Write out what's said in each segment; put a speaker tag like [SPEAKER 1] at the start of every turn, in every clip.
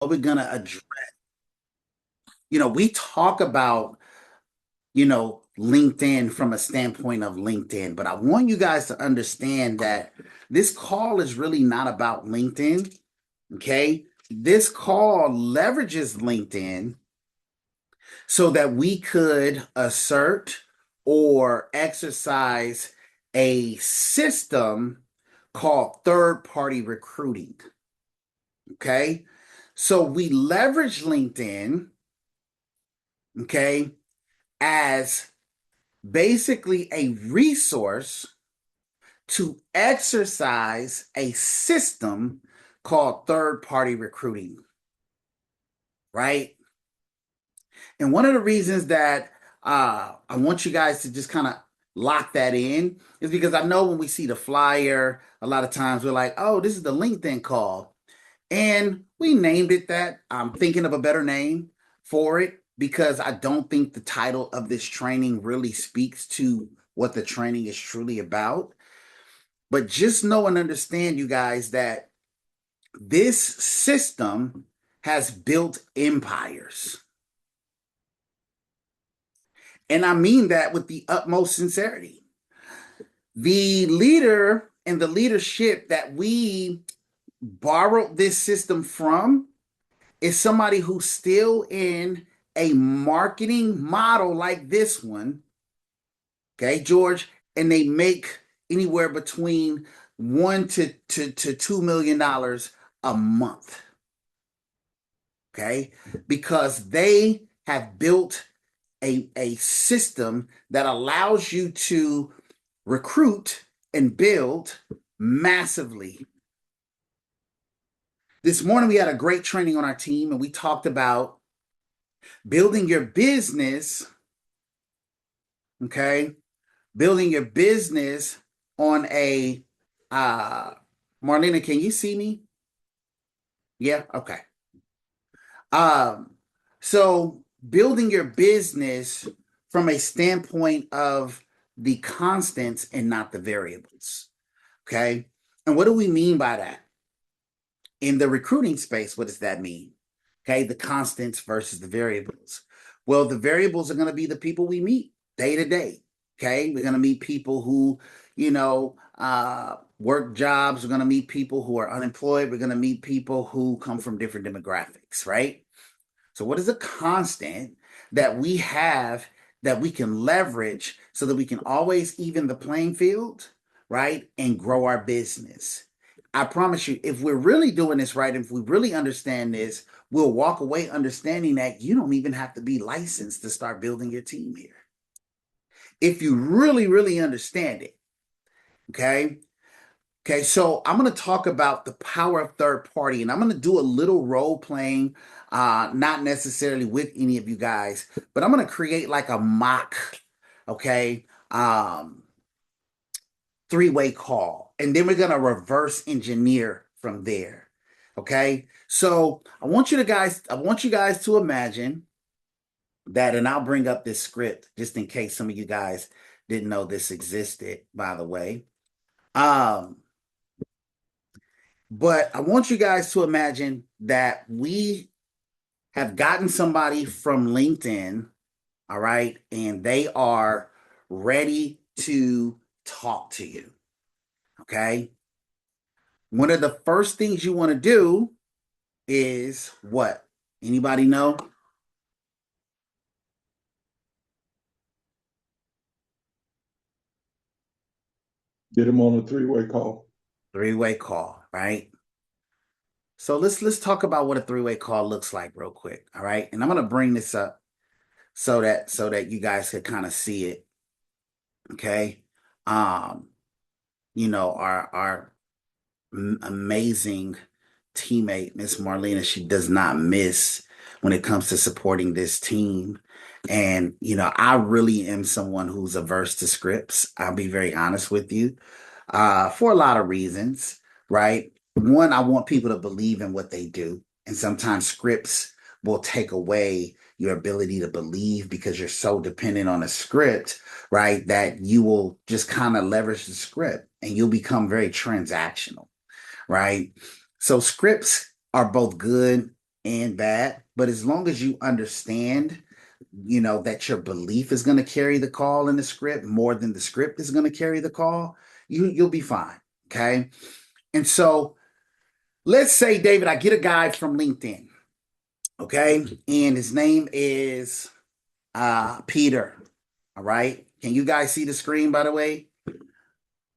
[SPEAKER 1] we're going to address, we talk about, LinkedIn from a standpoint of LinkedIn, but I want you guys to understand that this call is really not about LinkedIn. Okay. This call leverages LinkedIn so that we could assert or exercise a system called third party recruiting. Okay. So we leverage LinkedIn, okay, as basically a resource to exercise a system called third party recruiting, right? And one of the reasons that I want you guys to just kind of lock that in is because I know when we see the flyer, a lot of times we're like, oh, this is the LinkedIn call. And we named it that. I'm thinking of a better name for it because I don't think the title of this training really speaks to what the training is truly about. But just know and understand, you guys, that this system has built empires. And I mean that with the utmost sincerity. The leader and the leadership that we borrowed this system from is somebody who's still in a marketing model like this one, okay, George, and they make anywhere between $1 to $2 million a month, okay, because they have built a system that allows you to recruit and build massively. This morning, we had a great training on our team, and we talked about building your business, okay? Building your business on a, Marlena, can you see me? Yeah, okay. Um, so building your business from a standpoint of the constants and not the variables, okay? And what do we mean by that? In the recruiting space, what does that mean? Okay, the constants versus the variables. Well, the variables are going to be the people we meet day to day. Okay, we're going to meet people who, work jobs. We're going to meet people who are unemployed. We're going to meet people who come from different demographics, right? So, what is a constant that we have that we can leverage so that we can always even the playing field, right? And grow our business. I promise you, if we're really doing this right, if we really understand this, we'll walk away understanding that you don't even have to be licensed to start building your team here. If you really, really understand it, okay? Okay, so I'm going to talk about the power of third party, and I'm going to do a little role playing, not necessarily with any of you guys, but I'm going to create like a mock, okay, three-way call, and then we're going to reverse engineer from there. Okay, so I want you guys to imagine that, and I'll bring up this script just in case some of you guys didn't know this existed, by the way. Um, But I want you guys to imagine that we have gotten somebody from LinkedIn, all right, and they are ready to talk to you, okay? One of the first things you want to do is what? Anybody know?
[SPEAKER 2] Get them on a three-way call.
[SPEAKER 1] Three-way call, right? So let's talk about what a three-way call looks like real quick, all right? And I'm going to bring this up so that you guys can kind of see it, okay? Um, our amazing teammate, Miss Marlena, she does not miss when it comes to supporting this team. And, I really am someone who's averse to scripts. I'll be very honest with you, for a lot of reasons, right? One, I want people to believe in what they do. And sometimes scripts will take away your ability to believe because you're so dependent on a script, right? That you will just kind of leverage the script and you'll become very transactional, right? So scripts are both good and bad. But as long as you understand, that your belief is going to carry the call in the script more than the script is going to carry the call, you'll be fine. Okay. And so let's say, David, I get a guy from LinkedIn. Okay. And his name is Peter. All right. Can you guys see the screen, by the way?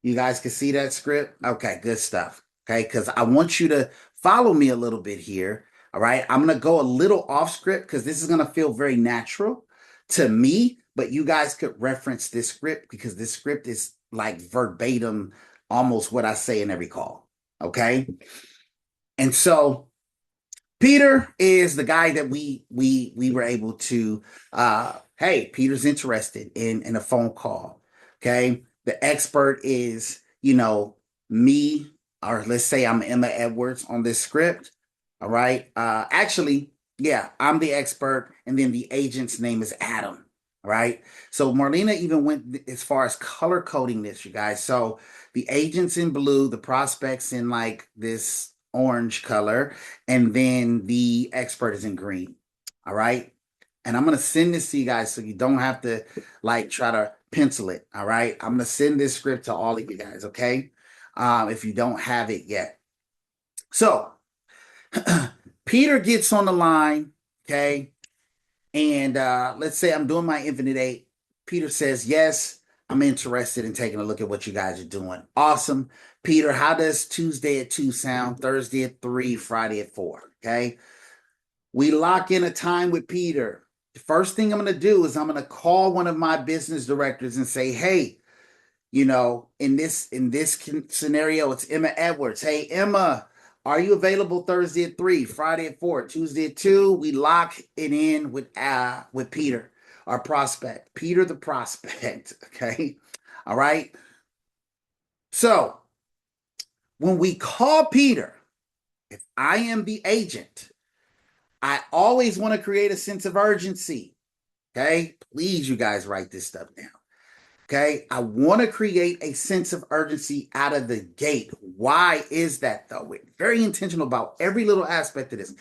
[SPEAKER 1] You guys can see that script? Okay, good stuff. Okay, because I want you to follow me a little bit here. All right. I'm going to go a little off script because this is going to feel very natural to me, but you guys could reference this script because this script is like verbatim, almost what I say in every call. Okay. And so Peter is the guy that we were able to hey, Peter's interested in a phone call. Okay. The expert is, me, or let's say I'm Emma Edwards on this script. All right. Actually, yeah, I'm the expert, and then the agent's name is Adam. All right. So Marlena even went as far as color coding this, you guys. So the agent's in blue, the prospects in like this orange color, and then the expert is in green. All right. And I'm going to send this to you guys so you don't have to like try to pencil it. All right. I'm going to send this script to all of you guys. Okay. If you don't have it yet. So Peter gets on the line. Okay. And let's say I'm doing my Infinite Eight. Peter says, yes, I'm interested in taking a look at what you guys are doing. Awesome. Peter, how does Tuesday at 2 sound? Thursday at 3, Friday at 4? Okay. We lock in a time with Peter. The first thing I'm going to do is I'm going to call one of my business directors and say, hey, in this scenario, it's Emma Edwards. Hey, Emma, are you available Thursday at 3, Friday at 4, Tuesday at 2? We lock it in with Peter, our prospect. Peter the prospect. Okay. All right. So when we call Peter, if I am the agent, I always want to create a sense of urgency. Okay. Please, you guys write this stuff down. Okay. I want to create a sense of urgency out of the gate. Why is that though? We're very intentional about every little aspect of this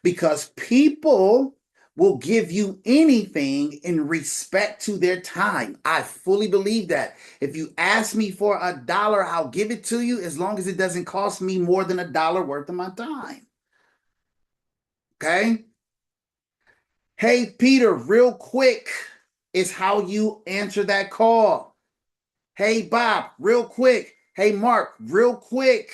[SPEAKER 1] because people will give you anything in respect to their time. I fully believe that. If you ask me for $1, I'll give it to you as long as it doesn't cost me more than $1 worth of my time. Okay. Hey, Peter, real quick is how you answer that call. Hey, Bob, real quick. Hey, Mark, real quick.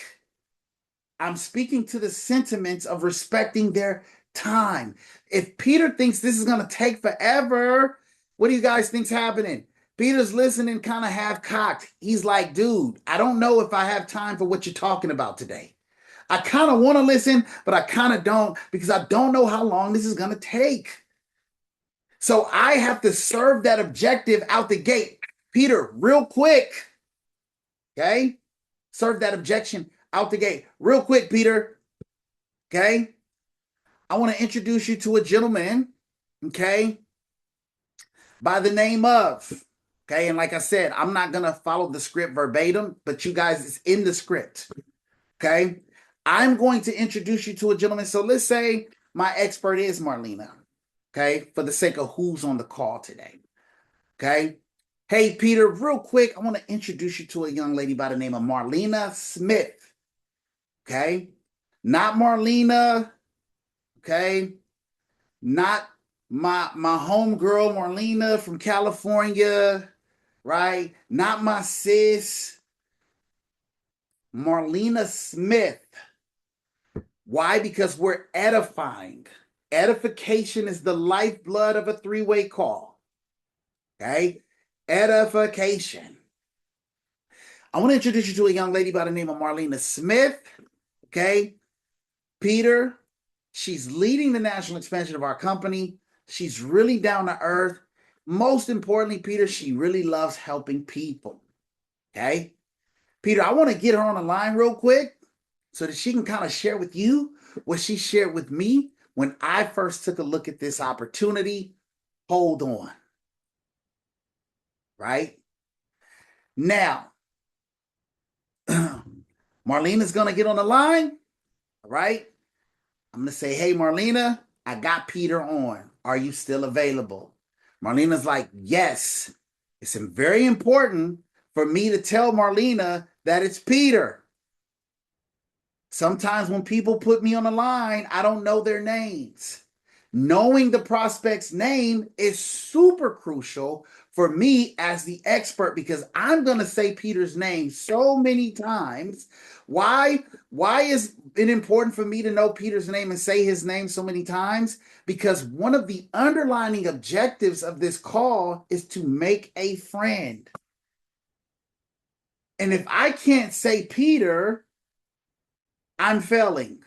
[SPEAKER 1] I'm speaking to the sentiments of respecting their time. If Peter thinks this is going to take forever, what do you guys think's happening? Peter's listening kind of half cocked. He's like, dude, I don't know if I have time for what you're talking about today. I kind of want to listen, but I kind of don't because I don't know how long this is going to take. So I have to serve that objective out the gate. Peter, real quick. Okay. Serve that objection out the gate. Real quick, Peter. Okay. I want to introduce you to a gentleman. Okay. By the name of. Okay. And like I said, I'm not going to follow the script verbatim, but you guys, it's in the script. Okay. I'm going to introduce you to a gentleman. So let's say my expert is Marlena. Okay. For the sake of who's on the call today. Okay. Hey, Peter, real quick, I want to introduce you to a young lady by the name of Marlena Smith. Okay. Not Marlena. Okay. Not my homegirl Marlena from California. Right. Not my sis. Marlena Smith. Why? Because we're edifying. Edification is the lifeblood of a three-way call. Okay. Edification. I want to introduce you to a young lady by the name of Marlena Smith. Okay. Peter, she's leading the national expansion of our company. She's really down to earth. Most importantly, Peter, she really loves helping people. Okay. Peter, I want to get her on the line real quick so that she can kind of share with you what she shared with me when I first took a look at this opportunity. Hold on. Right. Now, Marlena's going to get on the line. All right. I'm going to say, hey, Marlena, I got Peter on. Are you still available? Marlena's like, yes. It's very important for me to tell Marlena that it's Peter. Sometimes when people put me on the line, I don't know their names. Knowing the prospect's name is super crucial for me as the expert because I'm going to say Peter's name so many times. Why? Why is it important for me to know Peter's name and say his name so many times? Because one of the underlining objectives of this call is to make a friend. And if I can't say Peter, I'm failing.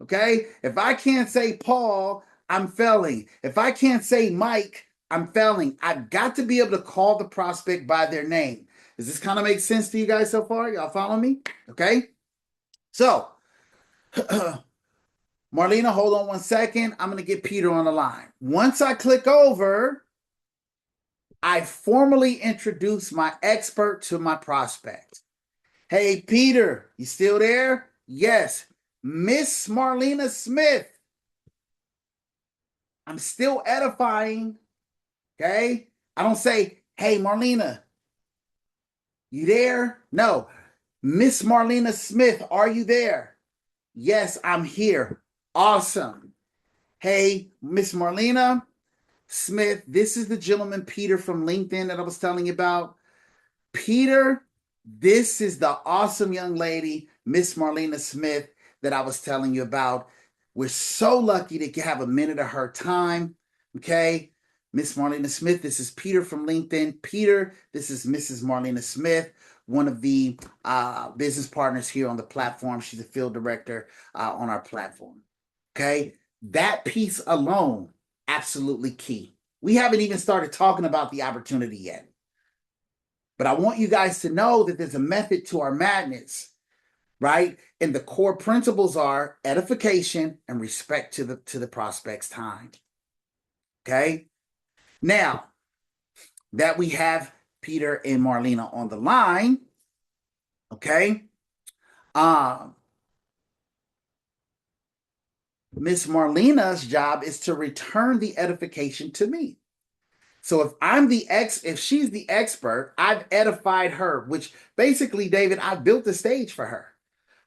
[SPEAKER 1] Okay? If I can't say Paul, I'm failing. If I can't say Mike, I'm failing. I've got to be able to call the prospect by their name. Does this kind of make sense to you guys so far? Y'all follow me? Okay? So, Marlena, hold on one second. I'm going to get Peter on the line. Once I click over, I formally introduce my expert to my prospect. Hey, Peter, you still there? Yes. Miss Marlena Smith. I'm still edifying. Okay. I don't say, hey, Marlena, you there? No. Miss Marlena Smith, are you there? Yes, I'm here. Awesome. Hey, Miss Marlena Smith, this is the gentleman Peter from LinkedIn that I was telling you about. Peter, this is the awesome young lady, Miss Marlena Smith, that I was telling you about. We're so lucky to have a minute of her time. Okay. Miss Marlena Smith, this is Peter from LinkedIn. Peter, this is Mrs. Marlena Smith, one of the business partners here on the platform. She's a field director on our platform. Okay. That piece alone, absolutely key. We haven't even started talking about the opportunity yet. But I want you guys to know that there's a method to our madness, right? And the core principles are edification and respect to the prospect's time. Okay. Now that we have Peter and Marlena on the line, okay, Miss Marlena's job is to return the edification to me. So if she's the expert, I've edified her, which basically, David, I built the stage for her,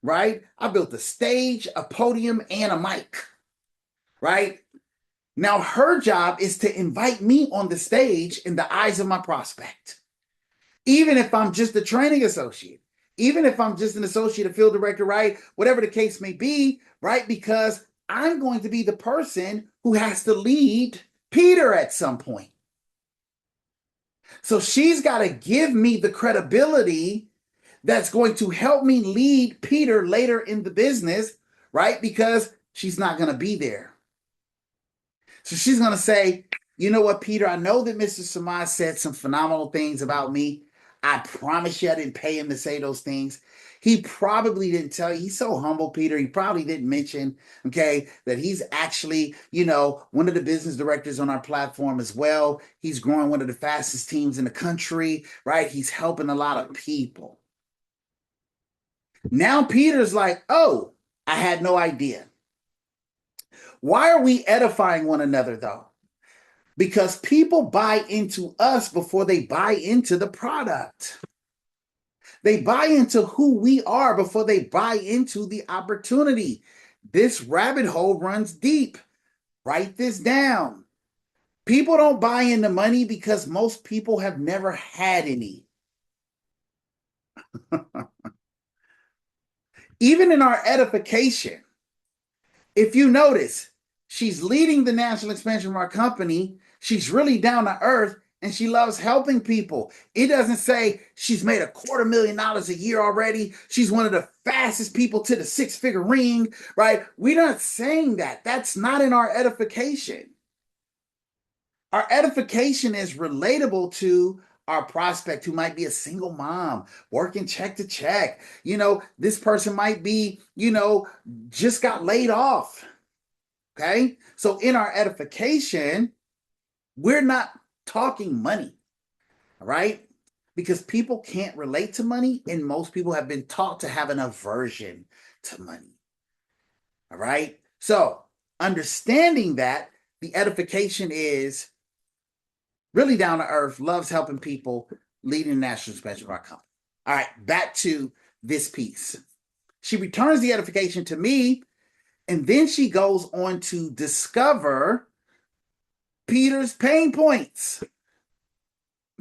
[SPEAKER 1] right? I built a stage, a podium, and a mic, right? Now her job is to invite me on the stage in the eyes of my prospect. Even if I'm just a training associate, even if I'm just an associate, a field director, right? Whatever the case may be, right? Because I'm going to be the person who has to lead Peter at some point. So she's got to give me the credibility that's going to help me lead Peter later in the business, right? Because she's not going to be there. So she's going to say, you know what, Peter, I know that Mr. Samad said some phenomenal things about me. I promise you I didn't pay him to say those things. He probably didn't tell you. He's so humble, Peter. He probably didn't mention, okay, that he's actually, one of the business directors on our platform as well. He's growing one of the fastest teams in the country, right? He's helping a lot of people. Now Peter's like, oh, I had no idea. Why are we edifying one another though? Because people buy into us before they buy into the product. They buy into who we are before they buy into the opportunity. This rabbit hole runs deep. Write this down. People don't buy into money because most people have never had any. Even in our edification, if you notice, she's leading the national expansion of our company. She's really down to earth and she loves helping people. It doesn't say she's made $250,000 a year already. She's one of the fastest people to the six-figure ring, right? We're not saying that. That's not in our edification. Our edification is relatable to our prospect who might be a single mom working check to check. This person might be, just got laid off. Okay. So in our edification, we're not talking money. All right. Because people can't relate to money, and most people have been taught to have an aversion to money. All right. So understanding that the edification is really down to earth, loves helping people, leading the national expansion of our company. All right, back to this piece. She returns the edification to me, and then she goes on to discover Peter's pain points.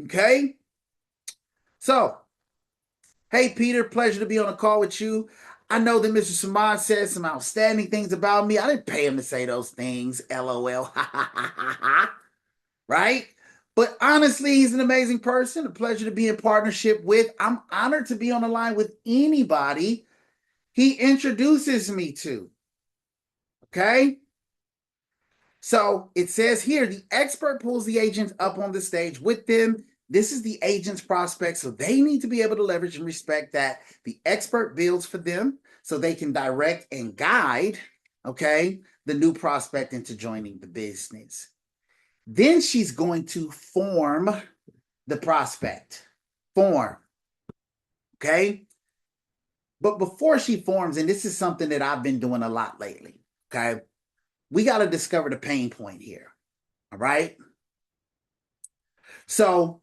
[SPEAKER 1] Okay. So, hey, Peter, pleasure to be on a call with you. I know that Mr. Samad said some outstanding things about me. I didn't pay him to say those things. LOL. Right? But honestly, he's an amazing person. A pleasure to be in partnership with. I'm honored to be on the line with anybody he introduces me to. Okay? So it says here the expert pulls the agent up on the stage with them. This is the agent's prospect. So they need to be able to leverage and respect that the expert builds for them so they can direct and guide, okay, the new prospect into joining the business. Then she's going to form the prospect. Form. Okay. But before she forms, and this is something that I've been doing a lot lately, okay, we got to discover the pain point here. All right. So,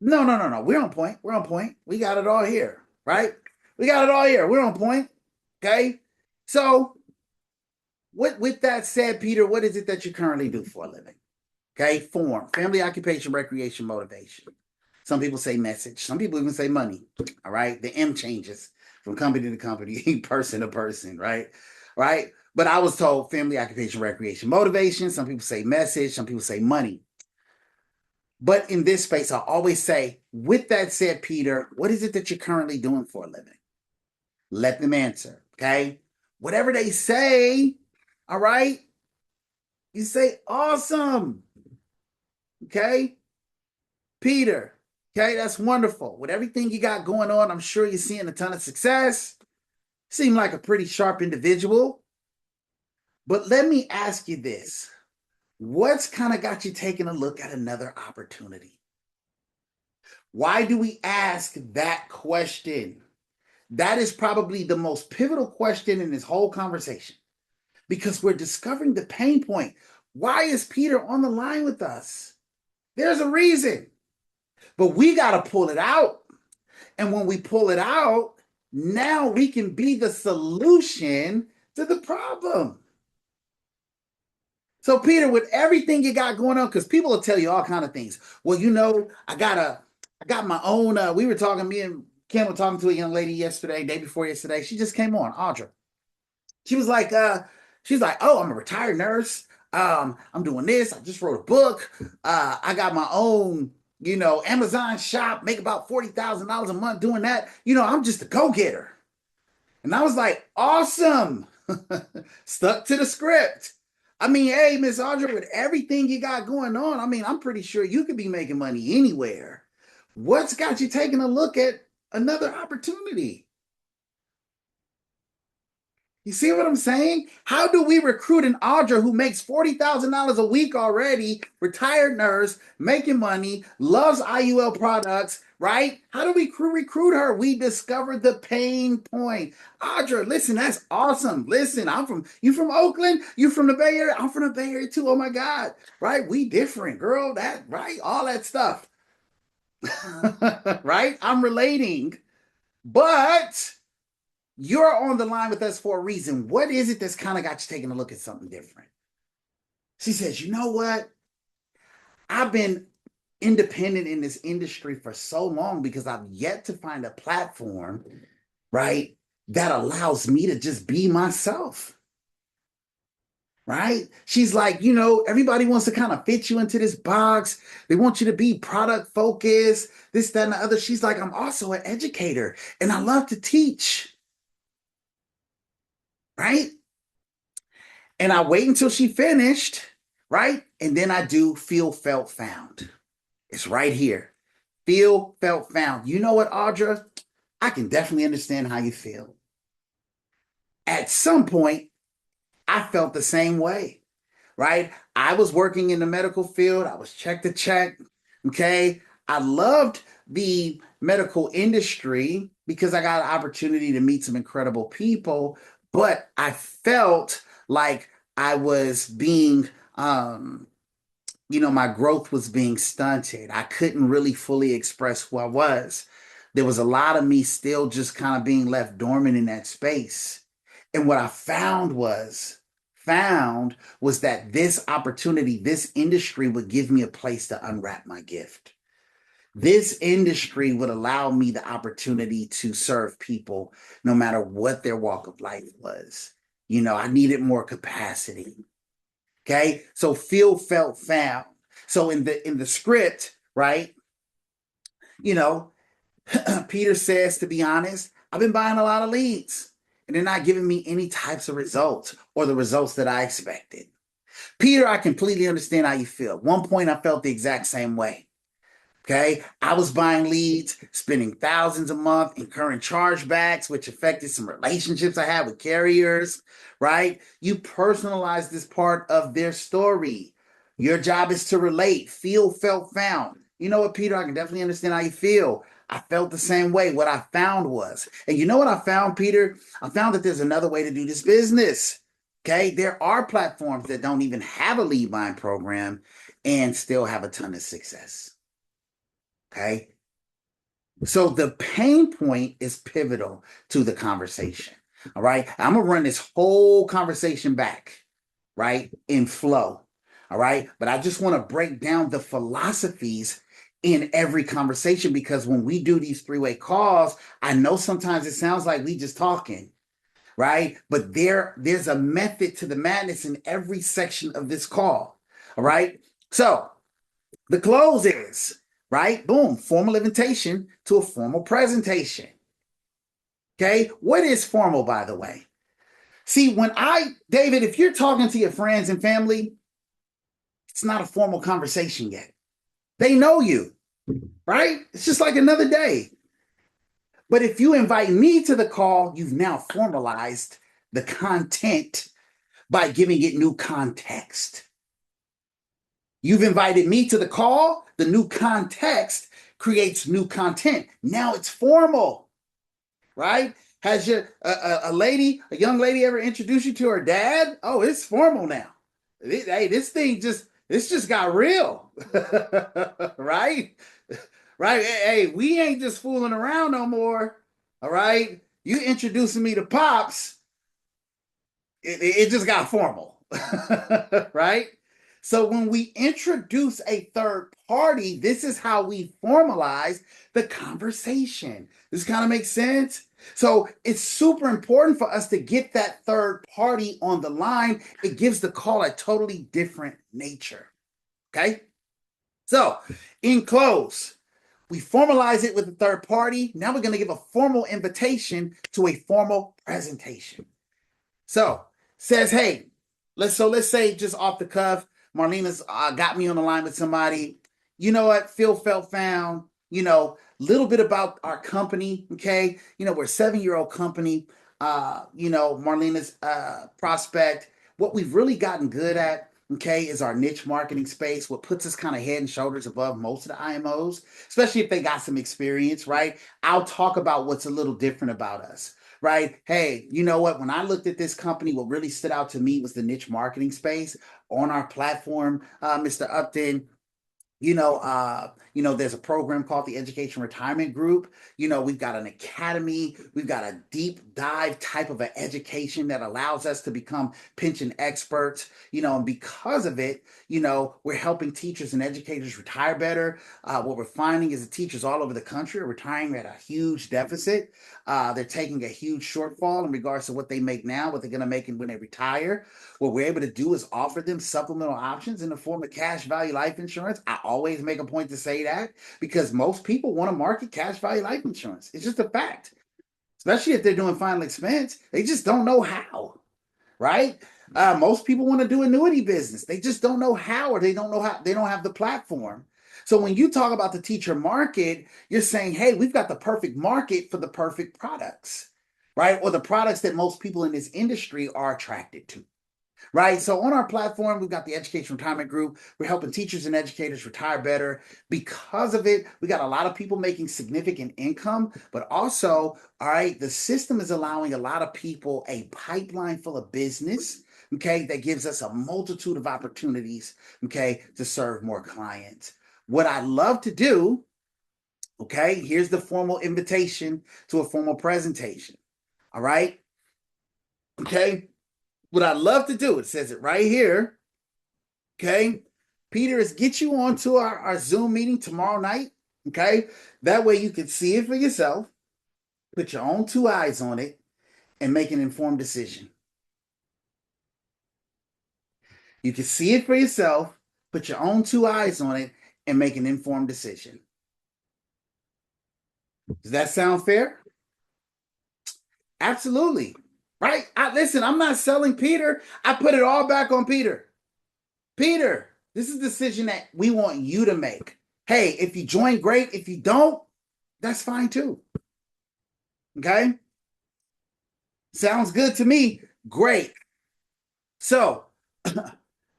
[SPEAKER 1] no. We're on point. We're on point. We got it all here, right? We got it all here. We're on point. Okay. So, with that said, Peter, what is it that you currently do for a living? Okay. Form, family, occupation, recreation, motivation. Some people say message. Some people even say money. All right. The M changes from company to company, person to person, right? Right. But I was told family, occupation, recreation, motivation. Some people say message. Some people say money. But in this space, I always say, with that said, Peter, what is it that you're currently doing for a living? Let them answer. Okay. Whatever they say, all right, you say, awesome. Okay. Peter, okay, that's wonderful. With everything you got going on, I'm sure you're seeing a ton of success. Seem like a pretty sharp individual. But let me ask you this. What's kind of got you taking a look at another opportunity? Why do we ask that question? That is probably the most pivotal question in this whole conversation because we're discovering the pain point. Why is Peter on the line with us? There's a reason. But we got to pull it out. And when we pull it out, now we can be the solution to the problem. So, Peter, with everything you got going on, because people will tell you all kind of things. Well, I got my own. We were talking. Me and Kim were talking to a young lady yesterday, day before yesterday. She just came on, Audra. She was like, oh, I'm a retired nurse. I'm doing this. I just wrote a book. I got my own, Amazon shop, make about $40,000 a month doing that. I'm just a go-getter. And I was like, awesome. Stuck to the script. I mean, hey, Miss Audrey, with everything you got going on, I mean, I'm pretty sure you could be making money anywhere. What's got you taking a look at another opportunity? You see what I'm saying? How do we recruit an Audra who makes $40,000 a week already, retired nurse, making money, loves IUL products, right? How do we recruit her? We discovered the pain point. Audra, listen, that's awesome. Listen, you from Oakland? You from the Bay Area? I'm from the Bay Area too. Oh my God, right? We different, girl. That, right? All that stuff, right? I'm relating, but you're on the line with us for a reason. What is it that's kind of got you taking a look at something different? She says, you know what? I've been independent in this industry for so long because I've yet to find a platform, right, that allows me to just be myself. Right? She's like, everybody wants to kind of fit you into this box. They want you to be product focused, this, that, and the other. She's like, I'm also an educator and I love to teach. Right? And I wait until she finished, right? And then I do feel, felt, found. It's right here. Feel, felt, found. You know what, Audra? I can definitely understand how you feel. At some point, I felt the same way, right? I was working in the medical field. I was check to check, okay? I loved the medical industry because I got an opportunity to meet some incredible people. but I felt like I was being, my growth was being stunted. I couldn't really fully express who I was. There was a lot of me still just kind of being left dormant in that space. And what I found was that this opportunity, this industry would give me a place to unwrap my gift. This industry would allow me the opportunity to serve people no matter what their walk of life was. I needed more capacity. Okay. So feel, felt, found. So in the script, right? You know, Peter says, to be honest, I've been buying a lot of leads and they're not giving me any types of results or the results that I expected. Peter, I completely understand how you feel. At one point, I felt the exact same way. Okay. I was buying leads, spending thousands a month, incurring chargebacks, which affected some relationships I had with carriers, right? You personalize this part of their story. Your job is to relate, feel, felt, found. You know what, Peter? I can definitely understand how you feel. I felt the same way. What I found was, and you know what I found, Peter? I found that there's another way to do this business. Okay. There are platforms that don't even have a lead buying program and still have a ton of success. Okay. So the pain point is pivotal to the conversation. All right. I'm going to run this whole conversation back, right, in flow. All right. But I just want to break down the philosophies in every conversation because when we do these three-way calls, I know sometimes it sounds like we just talking, right? But there's a method to the madness in every section of this call. All right. So the close is, right? Boom, formal invitation to a formal presentation. Okay. What is formal, by the way? See, David, if you're talking to your friends and family, it's not a formal conversation yet. They know you, right? It's just like another day. But if you invite me to the call, you've now formalized the content by giving it new context. You've invited me to the call. The new context creates new content. Now it's formal, right? Has a young lady ever introduced you to her dad? Oh, it's formal now. Hey, this just got real, right? Right? Hey, we ain't just fooling around no more. All right, you introducing me to pops, it just got formal, right? So when we introduce a third party, this is how we formalize the conversation. This kind of makes sense. So it's super important for us to get that third party on the line. It gives the call a totally different nature. Okay. So in close, we formalize it with a third party. Now we're going to give a formal invitation to a formal presentation. So says, hey, let's say just off the cuff, Marlena's got me on the line with somebody. You know what? Feel, felt, found. Little bit about our company. Okay, we're a 7-year-old company. Marlena's prospect. What we've really gotten good at, okay, is our niche marketing space. What puts us kind of head and shoulders above most of the IMOs, especially if they got some experience, right? I'll talk about what's a little different about us. Right. Hey, you know what? When I looked at this company, what really stood out to me was the niche marketing space on our platform, Mr. Upton. There's a program called the Education Retirement Group. We've got an academy. We've got a deep dive type of an education that allows us to become pension experts, and because of it, we're helping teachers and educators retire better. What we're finding is that teachers all over the country are retiring at a huge deficit. They're taking a huge shortfall in regards to what they make now, what they're going to make when they retire. What we're able to do is offer them supplemental options in the form of cash value life insurance. I always make a point to say that because most people want to market cash value life insurance. It's just a fact, especially if they're doing final expense. They just don't know how, right? Most people want to do annuity business. They just don't know how, or they don't know how. They don't have the platform. So when you talk about the teacher market, you're saying, hey, we've got the perfect market for the perfect products, right? Or the products that most people in this industry are attracted to. right? So on our platform, we've got the Education Retirement Group. We're helping teachers and educators retire better. Because of it, we got a lot of people making significant income, but also, all right, the system is allowing a lot of people a pipeline full of business, okay, that gives us a multitude of opportunities, okay, to serve more clients. What I love to do, okay, here's the formal invitation to a formal presentation, all right, okay. What I love to do, it says it right here, okay, Peter, is get you onto our Zoom meeting tomorrow night, okay? That way you can see it for yourself, put your own two eyes on it, and make an informed decision. You can see it for yourself, put your own two eyes on it, and make an informed decision. Does that sound fair? Absolutely. Right? Listen, I'm not selling Peter. I put it all back on Peter. Peter, this is a decision that we want you to make. Hey, if you join, great. If you don't, that's fine too. Okay? Sounds good to me. Great. So,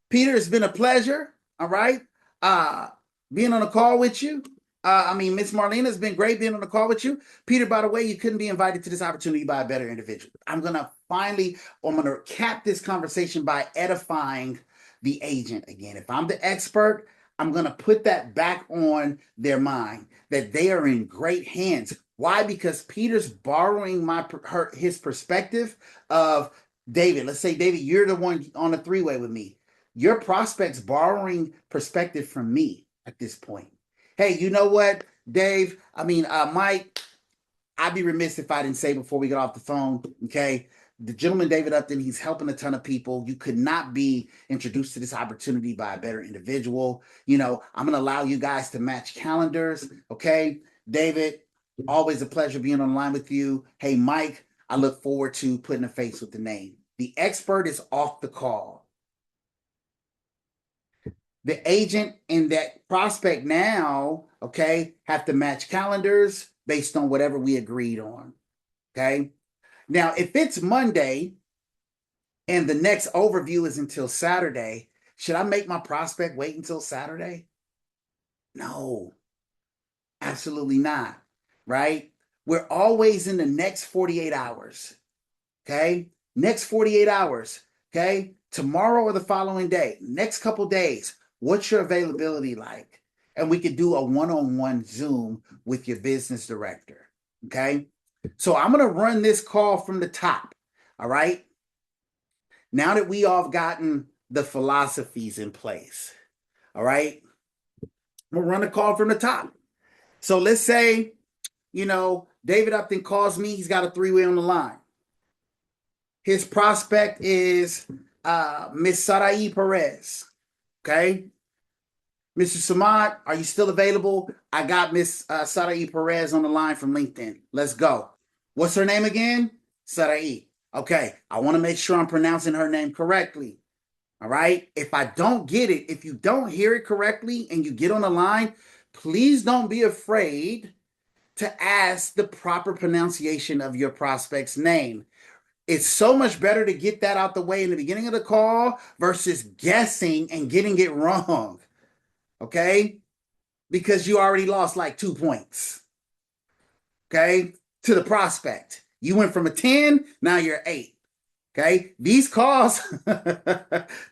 [SPEAKER 1] Peter, it's been a pleasure. All right. Uh, being on a call with you. Miss Marlena, it's been great being on the call with you. Peter, by the way, you couldn't be invited to this opportunity by a better individual. I'm going to cap this conversation by edifying the agent again. If I'm the expert, I'm going to put that back on their mind that they are in great hands. Why? Because Peter's borrowing his perspective of David. Let's say, David, you're the one on a three-way with me. Your prospect's borrowing perspective from me at this point. Hey, you know what, Dave? Mike, I'd be remiss if I didn't say before we get off the phone, okay? The gentleman, David Upton, he's helping a ton of people. You could not be introduced to this opportunity by a better individual. I'm going to allow you guys to match calendars, okay? David, always a pleasure being online with you. Hey, Mike, I look forward to putting a face with the name. The expert is off the call. The agent and that prospect now, okay, have to match calendars based on whatever we agreed on. Okay. Now, if it's Monday and the next overview is until Saturday, should I make my prospect wait until Saturday? No, absolutely not. Right? We're always in the next 48 hours. Okay. Next 48 hours. Okay. Tomorrow or the following day, next couple days. What's your availability like? And we could do a one-on-one Zoom with your business director. Okay. So I'm going to run this call from the top. All right. Now that we all have gotten the philosophies in place. All right. We'll run the call from the top. So let's say, David Upton calls me. He's got a three-way on the line. His prospect is Miss Sarai Perez. Okay. Mr. Samad, are you still available? I got Miss Sarai Perez on the line from LinkedIn. Let's go. What's her name again? Sarai. Okay. I want to make sure I'm pronouncing her name correctly. All right. If I don't get it, if you don't hear it correctly and you get on the line, please don't be afraid to ask the proper pronunciation of your prospect's name. It's so much better to get that out the way in the beginning of the call versus guessing and getting it wrong. Okay? Because you already lost like 2 points. Okay? To the prospect. You went from a 10, now you're 8. Okay? These calls,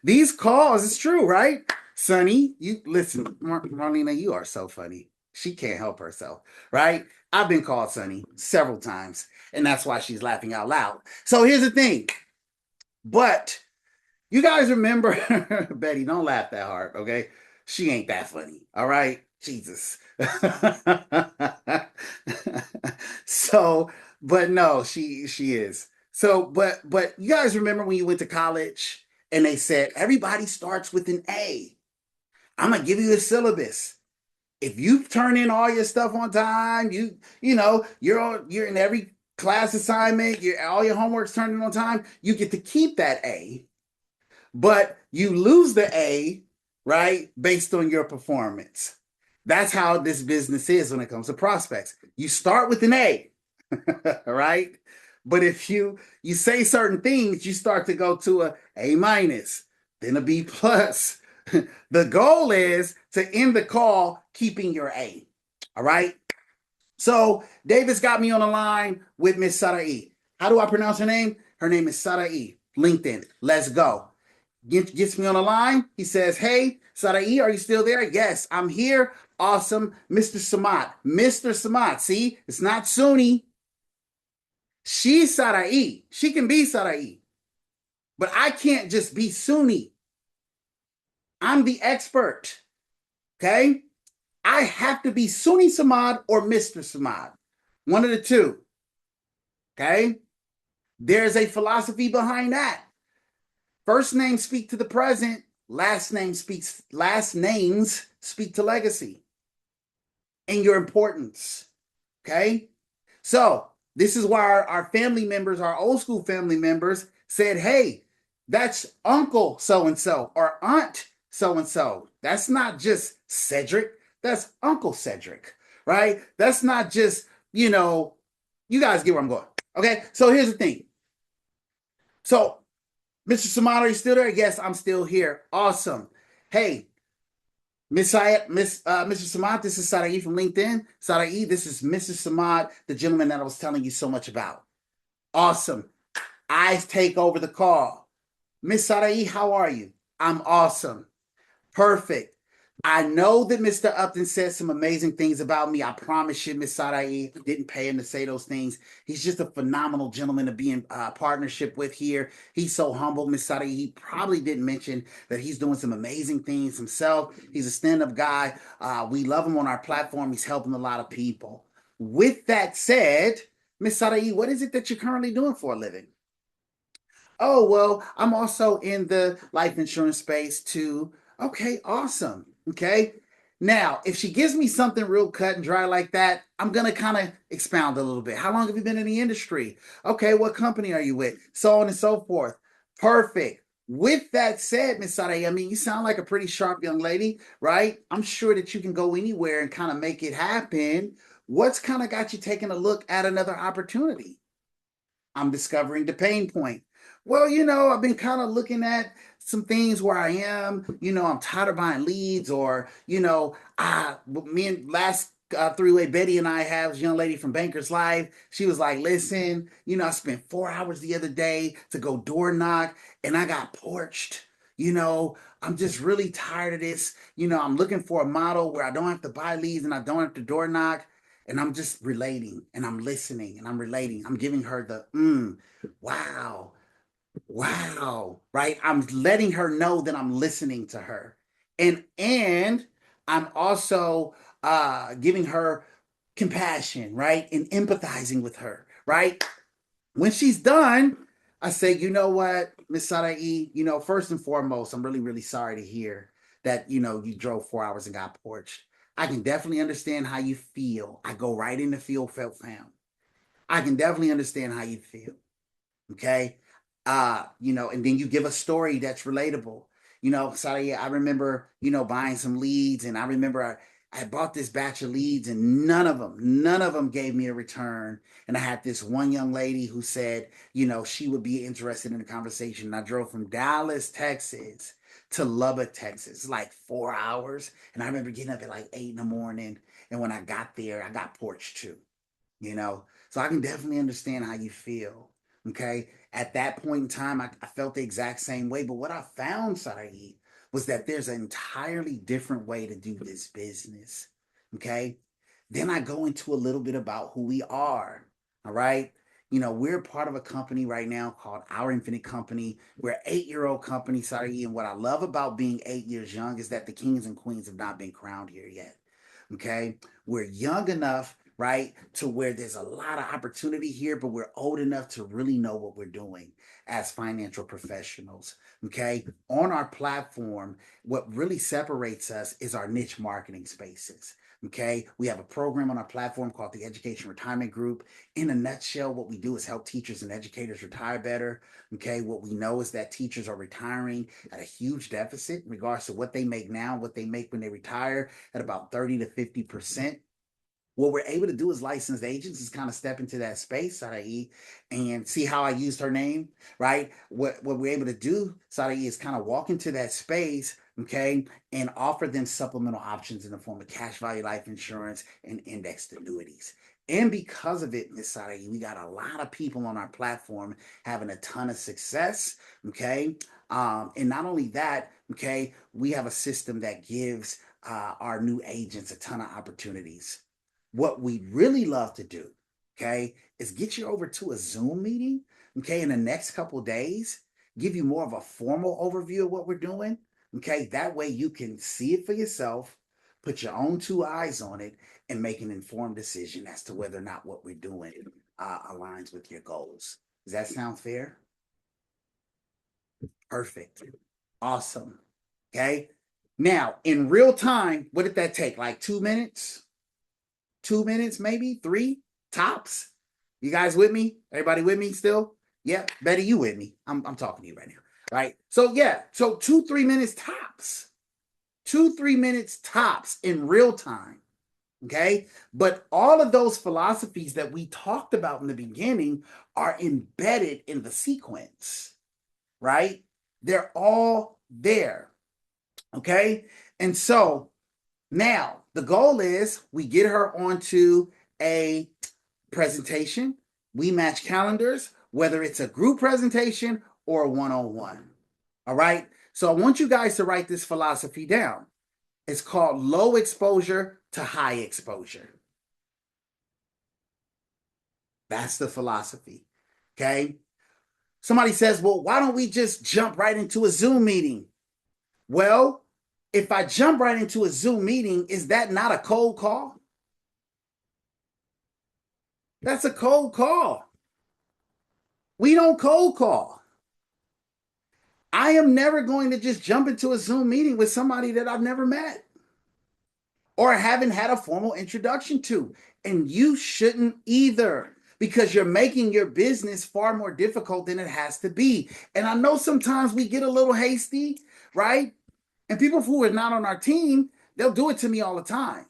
[SPEAKER 1] it's true, right? Sonny, you listen, Marlena, you are so funny. She can't help herself, right? I've been called Sonny several times, and that's why she's laughing out loud. So here's the thing. But you guys remember, Betty, don't laugh that hard, okay? She ain't that funny, all right? Jesus. So, but no, she is. So, but you guys remember when you went to college and they said everybody starts with an A. I'm gonna give you the syllabus. If you turn in all your stuff on time, you're in every class assignment, all your homework's turned in on time, you get to keep that A. But you lose the A, right, based on your performance. That's how this business is when it comes to prospects. You start with an A, right? But if you say certain things, you start to go to a A minus, then a B plus. The goal is to end the call keeping your A. All right. So Davis got me on the line with Miss Sarai. How do I pronounce her name? Her name is Sarai. LinkedIn. Let's go. Gets me on the line. He says, "Hey, Sarai, are you still there?" "Yes, I'm here." "Awesome. Mr. Samad." Mr. Samad. See, it's not Sunni. She's Sarai. She can be Sarai. But I can't just be Sunni. I'm the expert. Okay? I have to be Sunni Samad or Mr. Samad. One of the two. Okay? There's a philosophy behind that. First names speak to the present, last names speak to legacy and your importance. Okay? So this is why our family members, our old school family members, said, "Hey, that's Uncle so-and-so or Aunt so-and-so. That's not just Cedric, that's Uncle Cedric," right? That's not just, you guys get where I'm going. Okay, so here's the thing. So, Mr. Samad, are you still there? "Yes, I'm still here." Awesome. Hey, Mr. Samad, this is Sarai from LinkedIn. Sarai, this is Mr. Samad, the gentleman that I was telling you so much about. Awesome. I take over the call. "Miss Sarai, how are you?" "I'm awesome." "Perfect. I know that Mr. Upton said some amazing things about me. I promise you, Miss Sarai, didn't pay him to say those things. He's just a phenomenal gentleman to be in partnership with here. He's so humble, Miss Sarai. He probably didn't mention that he's doing some amazing things himself. He's a stand-up guy. We love him on our platform. He's helping a lot of people." With that said, Miss Sarai, what is it that you're currently doing for a living? "Oh, well, I'm also in the life insurance space too." "Okay, awesome." Okay. Now, if she gives me something real cut and dry like that, I'm going to kind of expound a little bit. "How long have you been in the industry?" "Okay, what company are you with?" So on and so forth. Perfect. With that said, Miss Sade, I mean, you sound like a pretty sharp young lady, right? I'm sure that you can go anywhere and kind of make it happen. What's kind of got you taking a look at another opportunity? "I'm discovering the pain point." "Well, I've been kind of looking at some things where I am, I'm tired of buying leads, or, me and last three-way Betty and I have this young lady from Banker's Life. She was like, 'Listen, I spent 4 hours the other day to go door knock and I got porched. I'm just really tired of this. I'm looking for a model where I don't have to buy leads and I don't have to door knock.'" And I'm just relating and I'm listening and I'm relating. I'm giving her the wow, wow, right? I'm letting her know that I'm listening to her. And I'm also giving her compassion, right? And empathizing with her, right? When she's done, I say, "You know what, Miss Sarai, first and foremost, I'm really, really sorry to hear that, you drove 4 hours and got porched. I can definitely understand how you feel." I go right into feel felt fam. "I can definitely understand how you feel." Okay. And then you give a story that's relatable. Sorry, I remember, buying some leads, and I remember I bought this batch of leads and none of them gave me a return. And I had this one young lady who said, she would be interested in the conversation. And I drove from Dallas, Texas to Lubbock, Texas, like 4 hours. And I remember getting up at like 8 in the morning. And when I got there, I got porched too, you know? So I can definitely understand how you feel. Okay. At that point in time, I felt the exact same way. But what I found, Saeed, was that there's an entirely different way to do this business. Okay. Then I go into a little bit about who we are. All right. We're part of a company right now called Our Infinite Company. We're an 8-year-old company, Saeed. And what I love about being 8 years young is that the kings and queens have not been crowned here yet. Okay. We're young enough, right, to where there's a lot of opportunity here, but we're old enough to really know what we're doing as financial professionals. Okay. On our platform, what really separates us is our niche marketing spaces. Okay. We have a program on our platform called the Education Retirement Group. In a nutshell, what we do is help teachers and educators retire better. Okay. What we know is that teachers are retiring at a huge deficit in regards to what they make now, what they make when they retire, at about 30 to 50%. What we're able to do as licensed agents is kind of step into that space, Sarai, and see how I used her name, right? What we're able to do, Sarai, is kind of walk into that space, okay, and offer them supplemental options in the form of cash value life insurance and indexed annuities. And because of it, Miss Sarai, we got a lot of people on our platform having a ton of success, okay? And not only that, okay, we have a system that gives our new agents a ton of opportunities. What we really love to do, okay, is get you over to a Zoom meeting, okay, in the next couple of days, give you more of a formal overview of what we're doing, okay. That way you can see it for yourself, put your own two eyes on it, and make an informed decision as to whether or not what we're doing aligns with your goals. Does that sound fair? Perfect. Awesome. Okay. Now, in real time, what did that take? Like 2 minutes? 2 minutes, maybe 3 tops. You guys with me? Everybody with me still? Yeah, Betty, you with me? I'm talking to you right now. Right. So yeah, so 2-3 minutes tops. 2-3 minutes tops in real time. Okay. But all of those philosophies that we talked about in the beginning are embedded in the sequence, right? They're all there. Okay. And so now, the goal is we get her onto a presentation. We match calendars, whether it's a group presentation or a one-on-one. All right. So I want you guys to write this philosophy down. It's called low exposure to high exposure. That's the philosophy. Okay. Somebody says, well, why don't we just jump right into a Zoom meeting? Well, if I jump right into a Zoom meeting, is that not a cold call? That's a cold call. We don't cold call. I am never going to just jump into a Zoom meeting with somebody that I've never met or haven't had a formal introduction to. And you shouldn't either, because you're making your business far more difficult than it has to be. And I know sometimes we get a little hasty, right? And people who are not on our team, they'll do it to me all the time.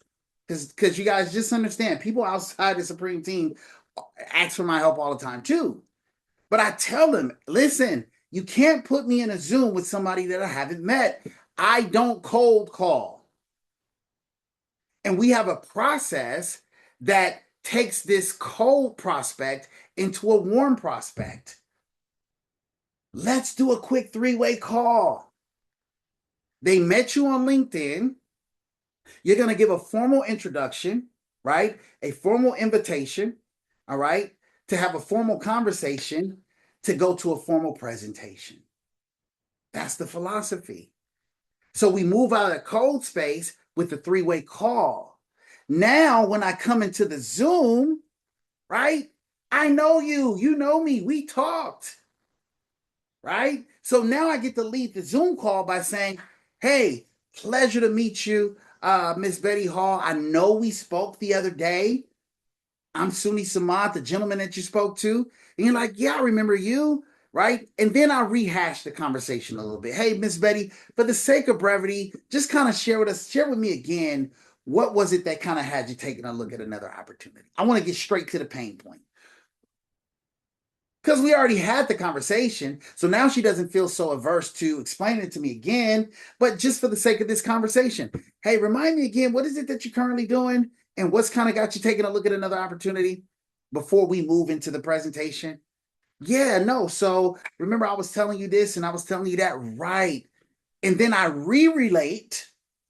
[SPEAKER 1] Because you guys just understand, people outside the Supreme team ask for my help all the time too. But I tell them, listen, you can't put me in a Zoom with somebody that I haven't met. I don't cold call. And we have a process that takes this cold prospect into a warm prospect. Let's do a quick 3-way call. They met you on LinkedIn. You're going to give a formal introduction, right? A formal invitation, all right, to have a formal conversation, to go to a formal presentation. That's the philosophy. So we move out of the cold space with the 3-way call. Now, when I come into the Zoom, right, I know you, you know me, we talked, right? So now I get to lead the Zoom call by saying, hey, pleasure to meet you, Miss Betty Hall. I know we spoke the other day. I'm Suni Samad, the gentleman that you spoke to. And you're like, yeah, I remember you, right? And then I rehash the conversation a little bit. Hey, Miss Betty, for the sake of brevity, just kind of share with me again, what was it that kind of had you taking a look at another opportunity? I want to get straight to the pain point. Because we already had the conversation. So now she doesn't feel so averse to explaining it to me again. But just for the sake of this conversation, hey, remind me again, what is it that you're currently doing? And what's kind of got you taking a look at another opportunity before we move into the presentation? Yeah, no. So remember, I was telling you this and I was telling you that, right? And then I re-relate,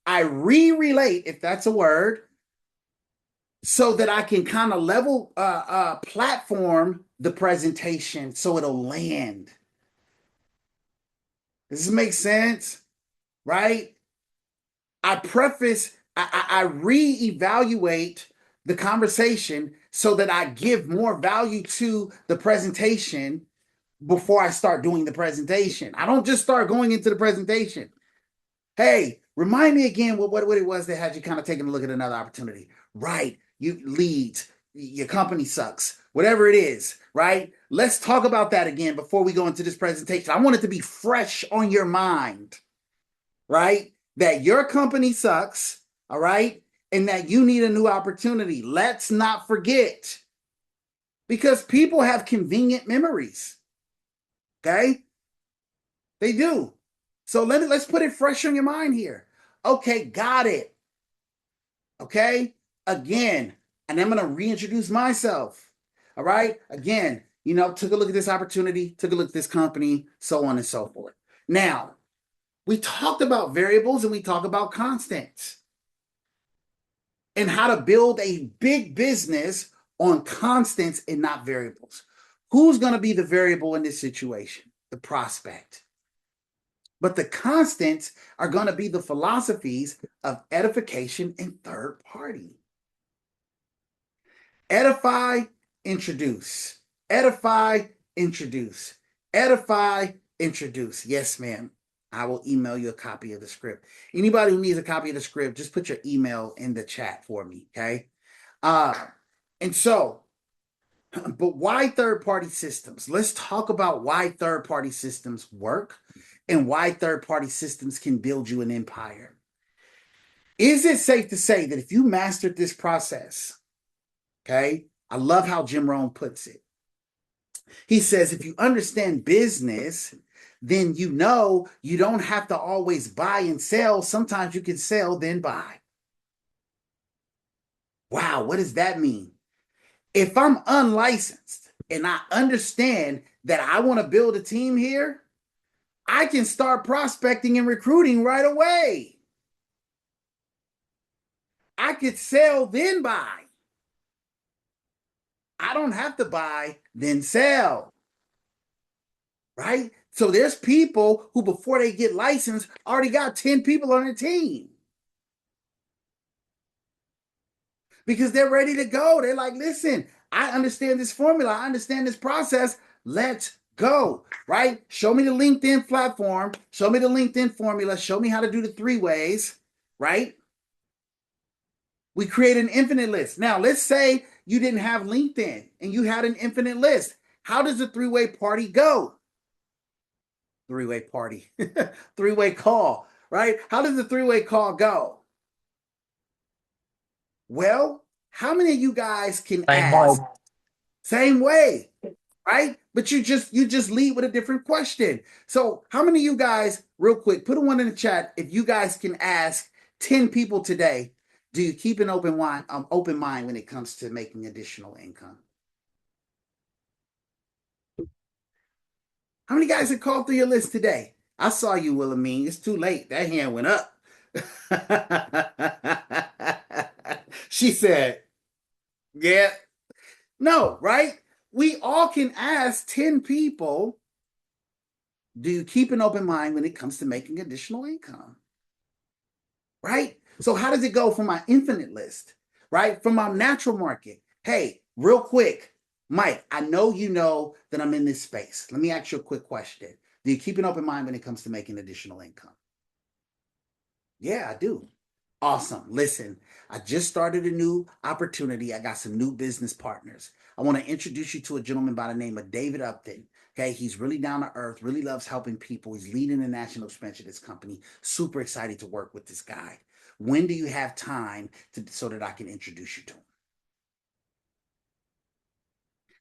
[SPEAKER 1] if that's a word, so that I can kind of level platform the presentation so it'll land. Does this make sense? Right? I reevaluate the conversation so that I give more value to the presentation before I start doing the presentation. I don't just start going into the presentation. Hey, remind me again what it was that had you kind of taking a look at another opportunity. Right. You leads, your company sucks, whatever it is, right? Let's talk about that again before we go into this presentation. I want it to be fresh on your mind, right? That your company sucks, all right? and that you need a new opportunity. Let's not forget, because people have convenient memories. Okay? They do. So let's put it fresh on your mind here. Okay, got it. Okay? Again, and I'm going to reintroduce myself. All right? Again, took a look at this opportunity, took a look at this company, so on and so forth. Now, we talked about variables and we talked about constants and how to build a big business on constants and not variables. Who's going to be the variable in this situation? The prospect. But the constants are going to be the philosophies of edification and third party. Edify, introduce. Edify, introduce. Edify, introduce. Yes, ma'am. I will email you a copy of the script. Anybody who needs a copy of the script, just put your email in the chat for me, okay? And so, but why third-party systems? Let's talk about why third-party systems work and why third-party systems can build you an empire. Is it safe to say that if you mastered this process, okay, I love how Jim Rohn puts it. He says, if you understand business, then you don't have to always buy and sell. Sometimes you can sell, then buy. Wow, what does that mean? If I'm unlicensed and I understand that I want to build a team here, I can start prospecting and recruiting right away. I could sell, then buy. I don't have to buy, then sell. Right? So there's people who, before they get licensed, already got 10 people on their team. Because they're ready to go. They're like, listen, I understand this formula. I understand this process. Let's go, right? Show me the LinkedIn platform. Show me the LinkedIn formula. Show me how to do the 3 ways, right? We create an infinite list. Now, let's say you didn't have LinkedIn and you had an infinite list. How does the 3-way party go? 3-way party, 3-way call, right? How does the 3-way call go? Well, how many of you guys can ask? Same way, right? But you just lead with a different question. So how many of you guys, real quick, put a 1 in the chat if you guys can ask 10 people today, do you keep an open mind when it comes to making additional income? How many guys have called through your list today? I saw you, Wilhelmine. It's too late. That hand went up. She said, yeah. No, right? We all can ask 10 people, do you keep an open mind when it comes to making additional income? Right? So how does it go from my infinite list, right? From my natural market. Hey, real quick, Mike, I know you know that I'm in this space. Let me ask you a quick question. Do you keep an open mind when it comes to making additional income? Yeah, I do. Awesome. Listen, I just started a new opportunity. I got some new business partners. I want to introduce you to a gentleman by the name of David Upton. Okay, he's really down to earth, really loves helping people. He's leading the national expansion of this company. Super excited to work with this guy. When do you have time so that I can introduce you to him?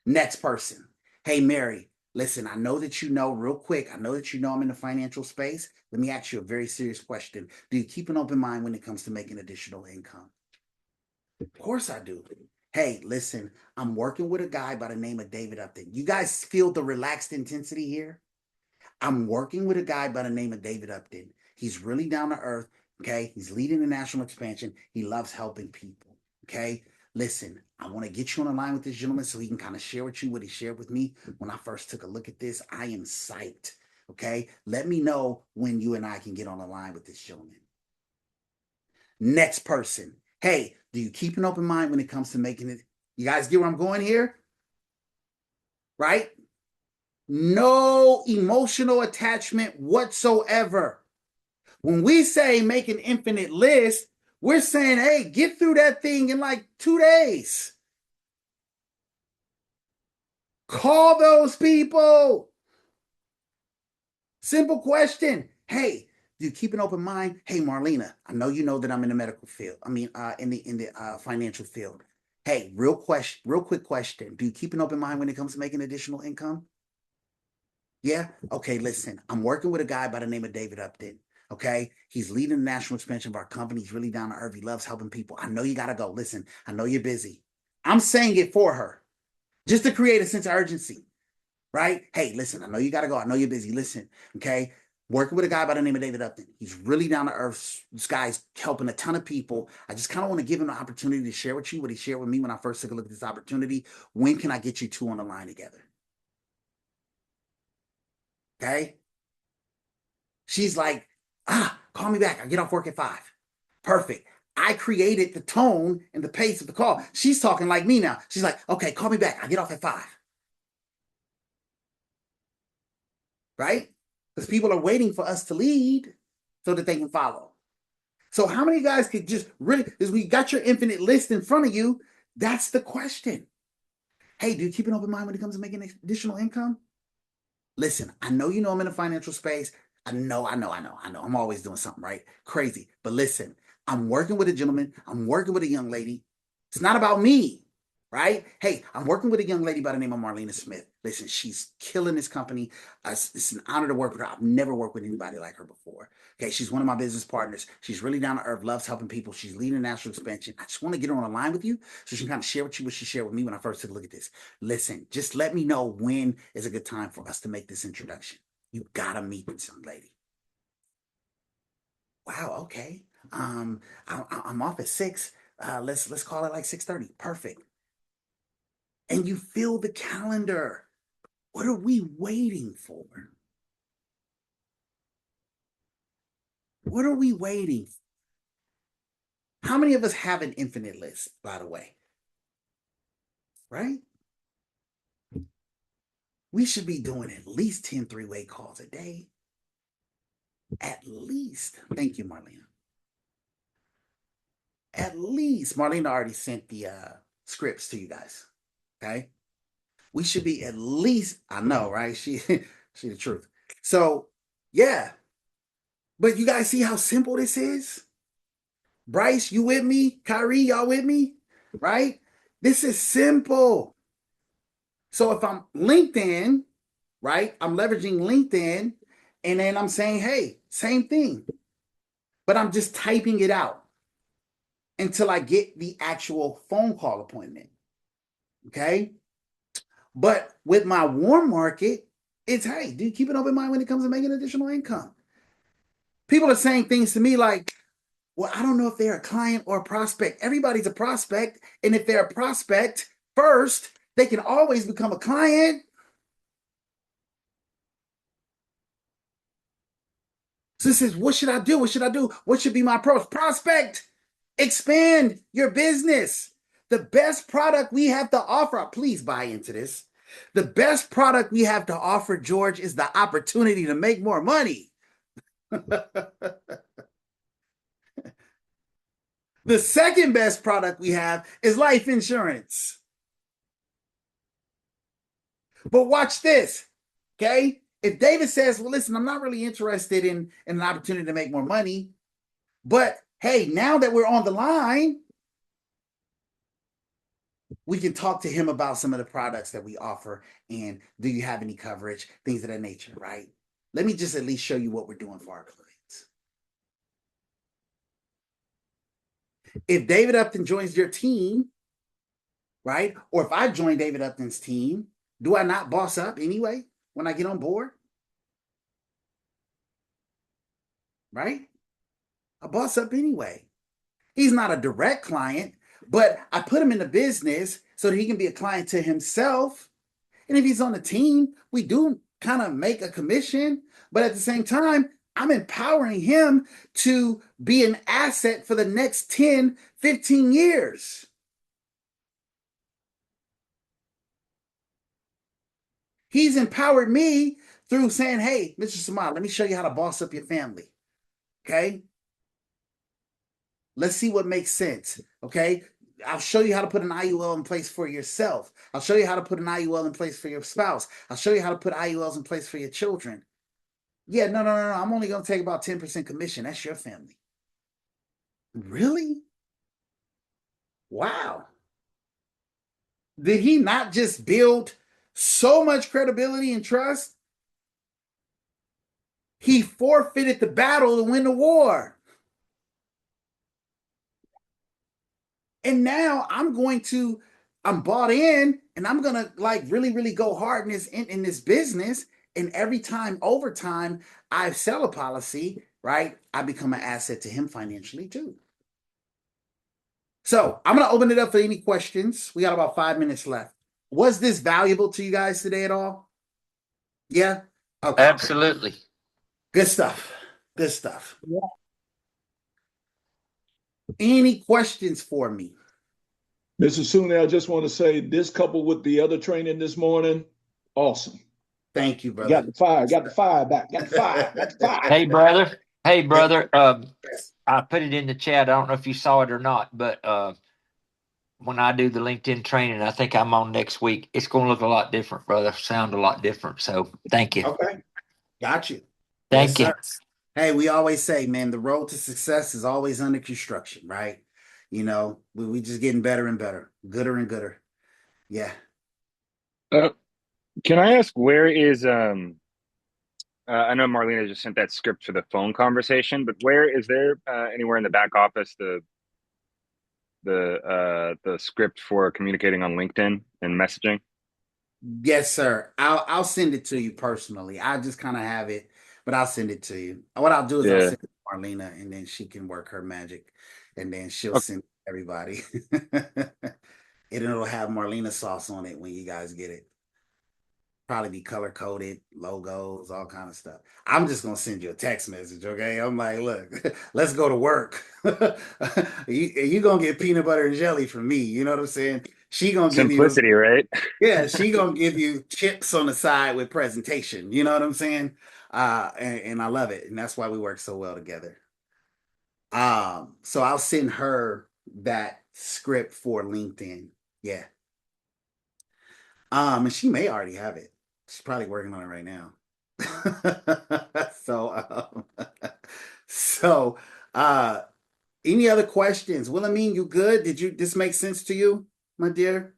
[SPEAKER 1] Next person. Hey, Mary, listen, I know that real quick, I know that I'm in the financial space. Let me ask you a very serious question. Do you keep an open mind when it comes to making additional income? Of course I do. Hey, listen, I'm working with a guy by the name of David Upton. You guys feel the relaxed intensity here? I'm working with a guy by the name of David Upton. He's really down to earth. Okay. He's leading the national expansion. He loves helping people. Okay. Listen, I want to get you on the line with this gentleman so he can kind of share with you what he shared with me when I first took a look at this. I am psyched. Okay. Let me know when you and I can get on the line with this gentleman. Next person. Hey, do you keep an open mind when it comes to making it? You guys get where I'm going here? Right? No emotional attachment whatsoever. When we say make an infinite list, we're saying, hey, get through that thing in like 2 days. Call those people. Simple question. Hey, Do you keep an open mind? Hey, Marlena, I know you know that I'm in the medical field. In the financial field. Hey, real quick question. Do you keep an open mind when it comes to making additional income? Yeah. Okay. Listen, I'm working with a guy by the name of David Upton. Okay. He's leading the national expansion of our company. He's really down to earth. He loves helping people. I know you got to go. Listen, I know you're busy. I'm saying it for her just to create a sense of urgency, right? Hey, listen, I know you got to go. I know you're busy. Listen, okay. Working with a guy by the name of David Upton. He's really down to earth. This guy's helping a ton of people. I just kind of want to give him the opportunity to share with you what he shared with me when I first took a look at this opportunity. When can I get you two on the line together? Okay. She's like, call me back. I get off work at 5. Perfect. I created the tone and the pace of the call. She's talking like me now. She's like, okay, call me back. I get off at 5. Right? Because people are waiting for us to lead so that they can follow. So how many guys could just really, as we got your infinite list in front of you, that's the question. Hey, do you keep an open mind when it comes to making additional income? Listen, I know you know I'm in the financial space. I know. I'm always doing something, right? Crazy. But listen, I'm working with a gentleman. I'm working with a young lady. It's not about me, right? Hey, I'm working with a young lady by the name of Marlena Smith. Listen, she's killing this company. It's an honor to work with her. I've never worked with anybody like her before. Okay, she's one of my business partners. She's really down to earth, loves helping people. She's leading national expansion. I just want to get her on the line with you so she can kind of share with you what she shared with me when I first took a look at this. Listen, just let me know when is a good time for us to make this introduction. You gotta meet this young lady. Wow, okay. I'm off at 6. Let's call it like 6:30. Perfect. And you fill the calendar. What are we waiting for? What are we waiting for? How many of us have an infinite list, by the way? Right? We should be doing at least 10 three-way calls a day. At least. Thank you, Marlena. At least. Marlena already sent the scripts to you guys. Okay? We should be at least, I know, right? She the truth. So, yeah. But you guys see how simple this is? Bryce, you with me? Kyrie, y'all with me? Right? This is simple. So if I'm LinkedIn, right? I'm leveraging LinkedIn and then I'm saying, hey, same thing. But I'm just typing it out until I get the actual phone call appointment. Okay? But with my warm market, it's hey, do you keep an open mind when it comes to making additional income? People are saying things to me like, well, I don't know if they're a client or a prospect. Everybody's a prospect. And if they're a prospect first, they can always become a client. So this is, what should I do? What should I do? What should be my approach? Prospect, expand your business. The best product we have to offer, please buy into this. The best product we have to offer, George, is the opportunity to make more money. The second best product we have is life insurance. But watch this, okay? If David says, well, listen, I'm not really interested in an opportunity to make more money, but hey, now that we're on the line, we can talk to him about some of the products that we offer and do you have any coverage, things of that nature, right? Let me just at least show you what we're doing for our clients. If David Upton joins your team, right? Or if I join David Upton's team, do I not boss up anyway when I get on board? Right? I boss up anyway. He's not a direct client, but I put him in the business so that he can be a client to himself. And if he's on the team, we do kind of make a commission, but at the same time, I'm empowering him to be an asset for the next 10, 15 years. He's empowered me through saying, hey, Mr. Samad, let me show you how to boss up your family. Okay? Let's see what makes sense. Okay? I'll show you how to put an IUL in place for yourself. I'll show you how to put an IUL in place for your spouse. I'll show you how to put IULs in place for your children. Yeah, no, no, no, no. I'm only gonna take about 10% commission. That's your family. Really? Wow. Did he not just build so much credibility and trust? He forfeited the battle to win the war. And now I'm bought in and I'm gonna like really, really go hard in this business. And every time over time I sell a policy, right? I become an asset to him financially too. So I'm gonna open it up for any questions. We got about 5 minutes left. Was this valuable to you guys today at all? Yeah. Okay.
[SPEAKER 3] Absolutely.
[SPEAKER 1] Good stuff. Good stuff.
[SPEAKER 4] Yeah.
[SPEAKER 1] Any questions for me?
[SPEAKER 2] Mrs. Suni, I just want to say this coupled with the other training this morning, awesome.
[SPEAKER 1] Thank you, brother.
[SPEAKER 2] Got the fire back, got the fire.
[SPEAKER 3] Hey, brother. Hey, brother. I put it in the chat. I don't know if you saw it or not, but when I do the LinkedIn training, I think I'm on next week. It's going to look a lot different, brother. Sound a lot different. So thank you.
[SPEAKER 1] Okay. Got you.
[SPEAKER 3] Thank you.
[SPEAKER 1] Sir. Hey, we always say, man, the road to success is always under construction, right? You know, we just getting better and better, gooder and gooder. Yeah.
[SPEAKER 4] Can I ask where is I know Marlena just sent that script for the phone conversation, but where is there anywhere in the back office the script for communicating on LinkedIn and messaging?
[SPEAKER 1] Yes, sir. I'll send it to you personally. I just kind of have it, but I'll send it to you. What I'll do is I'll
[SPEAKER 4] Yeah.
[SPEAKER 1] send it to Marlena and then she can work her magic and then she'll
[SPEAKER 4] Okay.
[SPEAKER 1] send everybody. It'll have Marlena sauce on it when you guys get it. Probably be color coded, logos, all kind of stuff. I'm just gonna send you a text message, okay? I'm like, look, let's go to work. you gonna get peanut butter and jelly from me. You know what I'm saying? She gonna give you,
[SPEAKER 4] Simplicity, right?
[SPEAKER 1] yeah, she gonna give you chips on the side with presentation. You know what I'm saying? And I love it, and that's why we work so well together. So I'll send her that script for LinkedIn. Yeah. And she may already have it. She's probably working on it right now. so, so, uh, any other questions? Wilhelmine, you good? Did this make sense to you, my dear?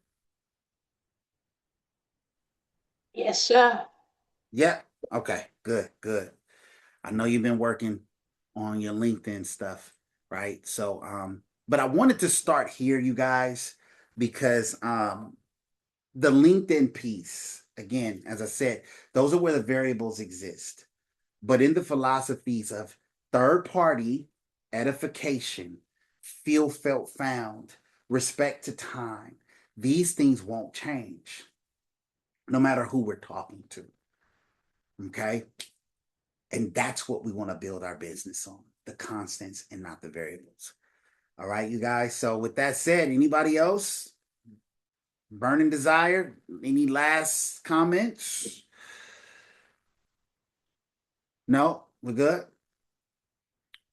[SPEAKER 5] Yes, sir.
[SPEAKER 1] Yeah. Okay. Good. Good. I know you've been working on your LinkedIn stuff, right? So, but I wanted to start here, you guys, because the LinkedIn piece, again, as I said, those are where the variables exist. But in the philosophies of third party edification, feel, felt, found, respect to time, these things won't change no matter who we're talking to. Okay. And that's what we want to build our business on, the constants and not the variables. All right, you guys. So with that said, anybody else? Burning desire? Any last comments? No, we're good.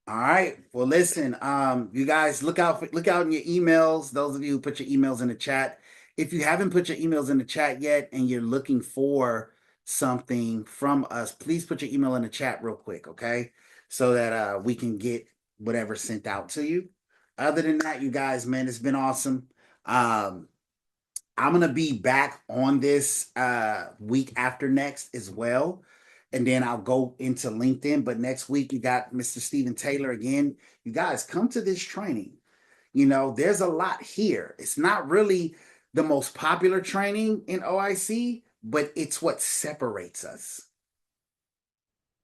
[SPEAKER 1] All right. Well, listen, you guys look out in your emails. Those of you who put your emails in the chat. If you haven't put your emails in the chat yet and you're looking for something from us, please put your email in the chat real quick, okay? So that we can get whatever sent out to you. Other than that, you guys, man, it's been awesome. I'm gonna be back on this week after next as well. And then I'll go into LinkedIn. But next week, you got Mr. Stephen Taylor again. You guys come to this training. You know, there's a lot here. It's not really the most popular training in OIC, but it's what separates us.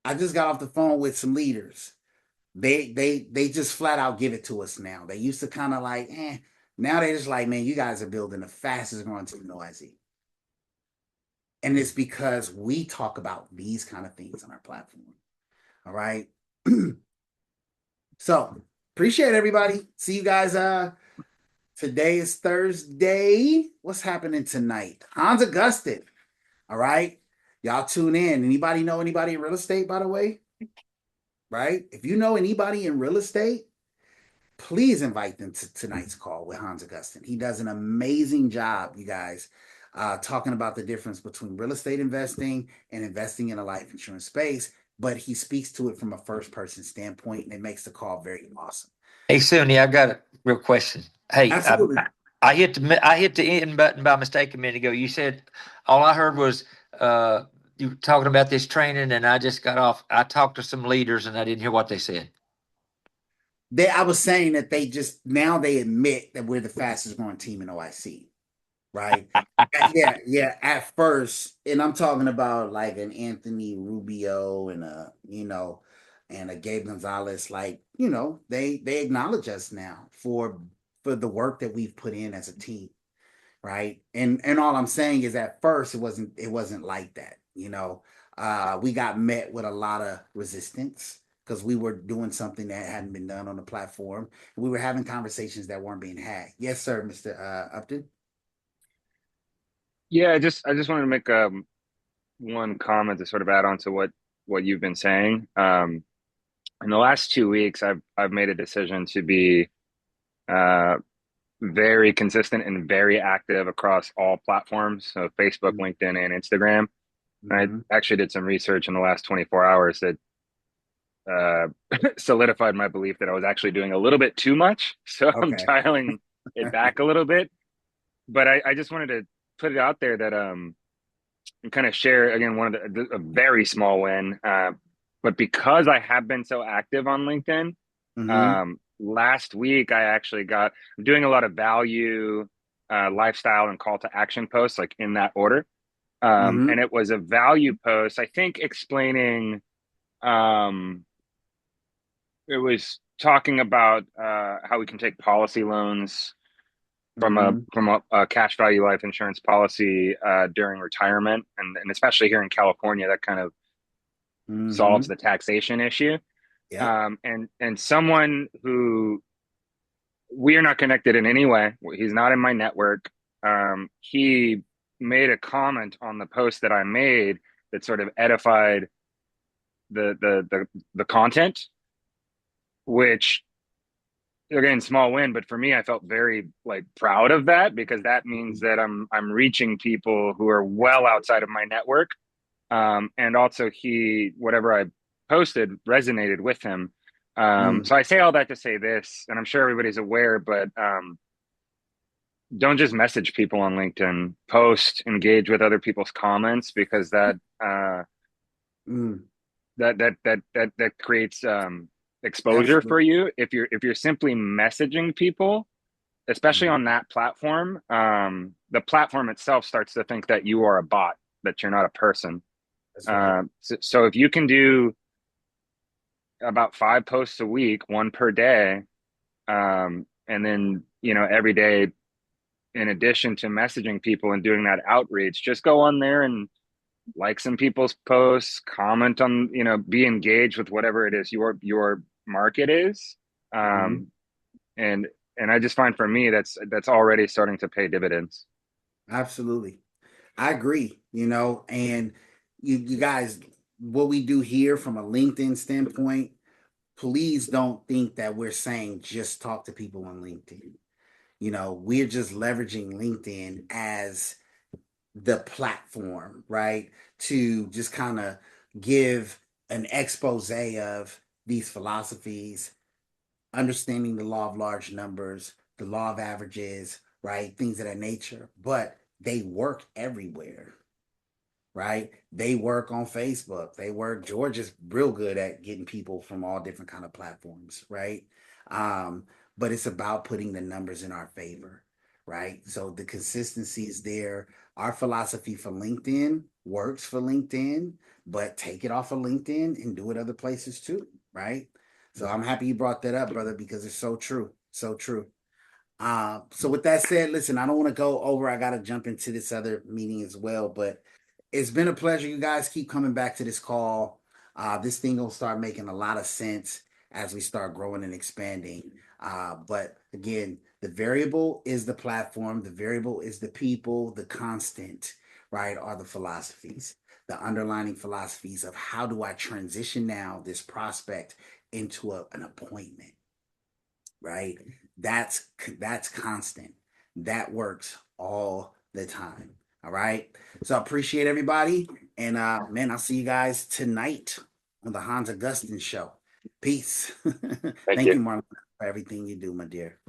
[SPEAKER 1] I just got off the phone with some leaders. They just flat out give it to us now. They used to kind of like, now they're just like, man, you guys are building the fastest growing team in OIC. And it's because we talk about these kind of things on our platform. All right. So appreciate everybody. See you guys. Today is Thursday. What's happening tonight? Hans Augustin. All right. Y'all tune in. Anybody know anybody in real estate, by the way? Right? If you know anybody in real estate, please invite them to tonight's call with Hans Augustin. He does an amazing job, you guys, talking about the difference between real estate investing and investing in a life insurance space. but he speaks to it from a first person standpoint, and it makes the call very awesome.
[SPEAKER 3] Hey, Sunny, I got a real question. Hey,
[SPEAKER 1] Absolutely.
[SPEAKER 3] I hit the end button by mistake a minute ago. You said all I heard was you were talking about this training, and I just got off. I talked to some leaders, and I didn't hear what they said.
[SPEAKER 1] I was saying that they just now they admit that we're the fastest growing team in OIC, right? Yeah. At first, and I'm talking about like an Anthony Rubio and and a Gabe Gonzalez. Like they acknowledge us now for the work that we've put in as a team, right? And all I'm saying is at first it wasn't like that. We got met with a lot of resistance because we were doing something that hadn't been done on the platform. We were having conversations that weren't being had. Yes, sir, Mr. Upton.
[SPEAKER 4] Yeah, I just wanted to make one comment to sort of add on to what you've been saying. In the last 2 weeks, I've made a decision to be very consistent and very active across all platforms, so Facebook, LinkedIn, and Instagram. And I actually did some research in the last 24 hours that solidified my belief that I was actually doing a little bit too much. So I'm dialing it back a little bit. But I just wanted to put it out there that and kind of share again a very small win. But because I have been so active on LinkedIn, last week I'm doing a lot of value, lifestyle, and call to action posts, like in that order. And it was a value post, I think, explaining. It was talking about how we can take policy loans from a cash value life insurance policy during retirement, and especially here in California, that kind of solves the taxation issue.
[SPEAKER 1] Yeah.
[SPEAKER 4] And someone who we are not connected in any way, he's not in my network. He made a comment on the post that I made that sort of edified the content, which again, small win, but for me, I felt very proud of that, because that means that I'm reaching people who are well outside of my network. And also whatever I posted resonated with him. So I say all that to say this, and I'm sure everybody's aware, but don't just message people on LinkedIn. Post, engage with other people's comments, because that creates exposure
[SPEAKER 1] Absolutely.
[SPEAKER 4] for you. If you're simply messaging people, especially on that platform, the platform itself starts to think that you are a bot, that you're not a person.
[SPEAKER 1] That's right.
[SPEAKER 4] So if you can do about 5 posts a week, one per day, and then every day, in addition to messaging people and doing that outreach, just go on there and like some people's posts, comment on, be engaged with whatever it is your market is. And I just find, for me, that's already starting to pay dividends.
[SPEAKER 1] Absolutely. I agree, and you guys, what we do here from a LinkedIn standpoint, please don't think that we're saying just talk to people on LinkedIn. We're just leveraging LinkedIn as the platform, right? To just kind of give an expose of these philosophies, understanding the law of large numbers, the law of averages, right? Things of that nature. But they work everywhere, right? They work on Facebook. George is real good at getting people from all different kind of platforms, right? But it's about putting the numbers in our favor, right? So the consistency is there. Our philosophy for LinkedIn works for LinkedIn, but take it off of LinkedIn and do it other places too, right? So I'm happy you brought that up, brother, because it's so true. So true. So with that said, listen, I don't want to go over. I got to jump into this other meeting as well, but it's been a pleasure. You guys keep coming back to this call. This thing will start making a lot of sense as we start growing and expanding. But again, the variable is the platform. The variable is the people. The constant, right, are the philosophies, the underlining philosophies of how do I transition now this prospect into an appointment, right? That's constant. That works all the time. All right. So I appreciate everybody. And man, I'll see you guys tonight on the Hans Augustine Show. Peace.
[SPEAKER 4] Thank
[SPEAKER 1] Thank
[SPEAKER 4] you.
[SPEAKER 1] you, Marlon, for everything you do, my dear.